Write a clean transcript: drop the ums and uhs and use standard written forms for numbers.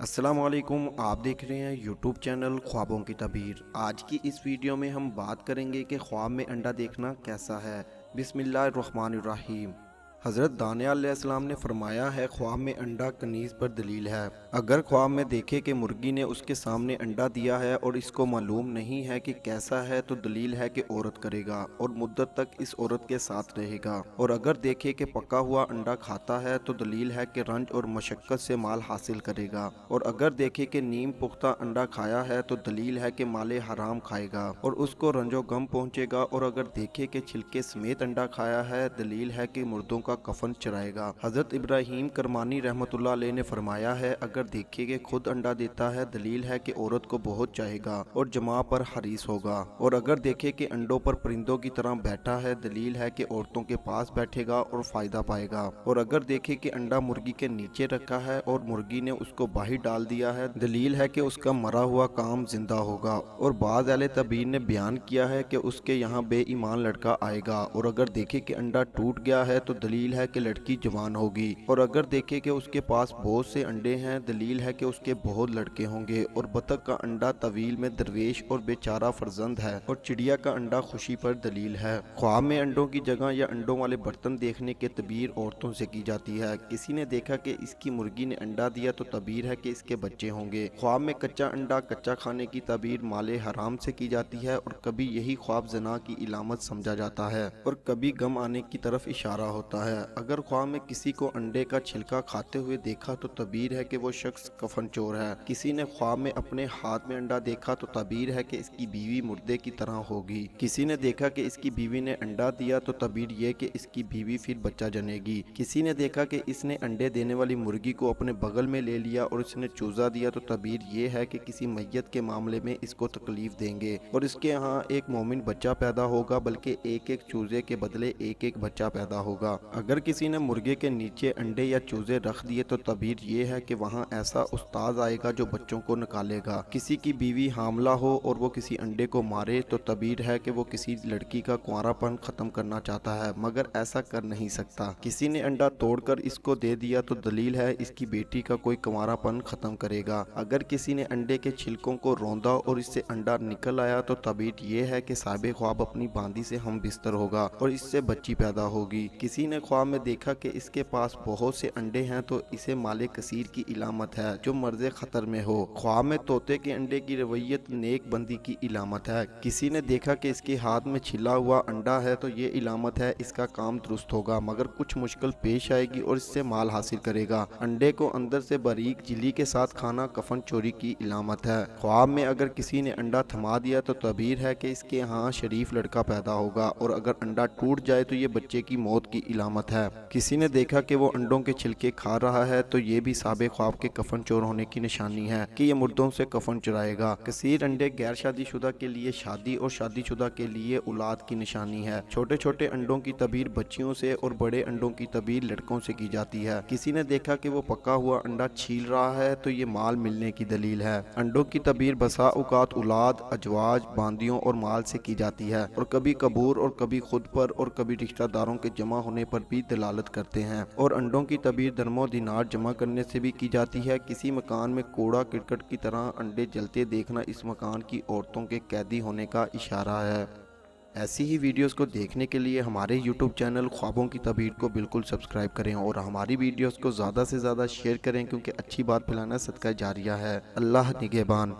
अस्सलाम वालेकुम। आप देख रहे हैं यूट्यूब चैनल ख्वाबों की तबीर। आज की इस वीडियो में हम बात करेंगे कि ख्वाब में अंडा देखना कैसा है। बिस्मिल्लाहिर्रहमानिर्रहीम। हज़रत दानिया अलैहिस्सलाम ने फरमाया है, ख्वाब में अंडा कनीज़ पर दलील है। अगर ख्वाब में देखे कि मुर्गी ने उसके सामने अंडा दिया है और इसको मालूम नहीं है कि कैसा है, तो दलील है कि औरत करेगा और मुद्दत तक इस औरत के साथ रहेगा। और अगर देखे कि पका हुआ अंडा खाता है, तो दलील है कि रंज और मशक्क़त से माल हासिल करेगा। और अगर देखे कि नीम पुख्ता अंडा खाया है, तो दलील है कि माले हराम खाएगा और उसको रंजो गम पहुँचेगा। और अगर देखे कि छिलके समेत अंडा खाया है, दलील है कि मुर्दों का कफन चराएगा। हजरत इब्राहीम करमानी रहमतुल्लाह अलैह ने फरमाया है, अगर देखे कि खुद अंडा देता है, दलील है कि औरत को बहुत चाहेगा और जमा पर हरीस होगा। और अगर देखे कि अंडों पर परिंदों की तरह बैठा है, दलील है कि औरतों के पास बैठेगा और फायदा पाएगा। और अगर देखे कि अंडा मुर्गी के नीचे रखा है और मुर्गी ने उसको बाहर डाल दिया है, दलील है कि उसका मरा हुआ काम जिंदा होगा। और बाज़ अहले तबीर ने बयान किया है कि उसके यहाँ बेईमान लड़का आएगा। और अगर देखे कि अंडा टूट गया है, तो दलील है कि लड़की जवान होगी। और अगर देखे कि उसके पास बहुत से अंडे हैं, दलील है कि उसके बहुत लड़के होंगे। और बतख का अंडा तवील में दरवेश और बेचारा फर्जंद है। और चिड़िया का अंडा खुशी पर दलील है। ख्वाब में अंडों की जगह या अंडों वाले बर्तन देखने के तबीर औरतों से की जाती है। किसी ने देखा कि इसकी मुर्गी ने अंडा दिया, तो तबीर है कि इसके बच्चे होंगे। ख्वाब में कच्चा अंडा कच्चा खाने की तबीर माले हराम से की जाती है। और कभी यही ख्वाब जना की इलामत समझा जाता है और कभी गम आने की तरफ इशारा होता है। अगर ख्वाब में किसी को अंडे का छिलका खाते हुए देखा, तो तबीर है कि वो शख्स कफन चोर है। किसी ने ख्वाब में अपने हाथ में अंडा देखा, तो तबीर है कि इसकी बीवी मुर्दे की तरह होगी। किसी ने देखा कि इसकी बीवी ने अंडा दिया, तो तबीर ये कि इसकी बीवी फिर बच्चा जनेगी। किसी ने देखा कि इसने अंडे देने वाली मुर्गी को अपने बगल में ले लिया और इसने चूजा दिया, तो तबीर ये है कि किसी मैयत के मामले में इसको तकलीफ देंगे और इसके यहाँ एक मोमिन बच्चा पैदा होगा, बल्कि एक एक चूजे के बदले एक एक बच्चा पैदा होगा। अगर किसी ने मुर्गे के नीचे अंडे या चूजे रख दिए, तो तबीर ये है कि वहाँ ऐसा उस्ताद आएगा जो बच्चों को निकालेगा। किसी की बीवी हामला हो और वो किसी अंडे को मारे, तो तबीर है कि वो किसी लड़की का कुंवारापन खत्म करना चाहता है, मगर ऐसा कर नहीं सकता। किसी ने अंडा तोड़कर इसको दे दिया, तो दलील है इसकी बेटी का कोई कुंवारापन खत्म करेगा। अगर किसी ने अंडे के छिलकों को रौंदा और इससे अंडा निकल आया, तो तबीर ये है कि साहिब ख्वाब अपनी बांदी से हम बिस्तर होगा और इससे बच्ची पैदा होगी। किसी ने ख्वाब में देखा कि इसके पास बहुत से अंडे हैं, तो इसे माले कसीर की इलामत है जो मर्ज़े खतर में हो। ख्वाब में तोते के अंडे की रवैयत नेक बंदी की इलामत है। किसी ने देखा कि इसके हाथ में छिला हुआ अंडा है, तो ये इलामत है इसका काम दुरुस्त होगा, मगर कुछ मुश्किल पेश आएगी और इससे माल हासिल करेगा। अंडे को अंदर से बारीक झिल्ली के साथ खाना कफन चोरी की इलामत है। ख्वाब में अगर किसी ने अंडा थमा दिया, तो तबीर है कि इसके यहाँ शरीफ लड़का पैदा होगा। और अगर अंडा टूट जाए, तो ये बच्चे की मौत की इलामत है। किसी ने देखा कि वो अंडों के छिलके खा रहा है, तो ये भी साबे ख्वाब के कफन चोर होने की निशानी है कि ये मुर्दों से कफन चुराएगा। कसीर अंडे गैर शादीशुदा के लिए शादी और शादीशुदा के लिए औलाद की निशानी है। छोटे छोटे अंडों की तबीर बच्चियों से और बड़े अंडों की तबीर लड़कों से की जाती है। किसी ने देखा कि वो पका हुआ अंडा छील रहा है, तो ये माल मिलने की दलील है। अंडों की तबीर बसा औकात औलाद, अजवाज, बांदियों और माल से की जाती है और कभी कबूर और कभी खुद पर और कभी रिश्तेदारों के जमा होने पर भी दलालत करते हैं। और अंडों की तबीर दरमो दिनार जमा करने से भी की जाती है। किसी मकान में कूड़ा करकट की तरह अंडे जलते देखना इस मकान की औरतों के कैदी होने का इशारा है। ऐसी ही वीडियोस को देखने के लिए हमारे YouTube चैनल ख्वाबों की तबीर को बिल्कुल सब्सक्राइब करें और हमारी वीडियोस को ज़्यादा से ज़्यादा शेयर करें, क्योंकि अच्छी बात फैलाना सदका जारिया है। अल्लाह निगहबान।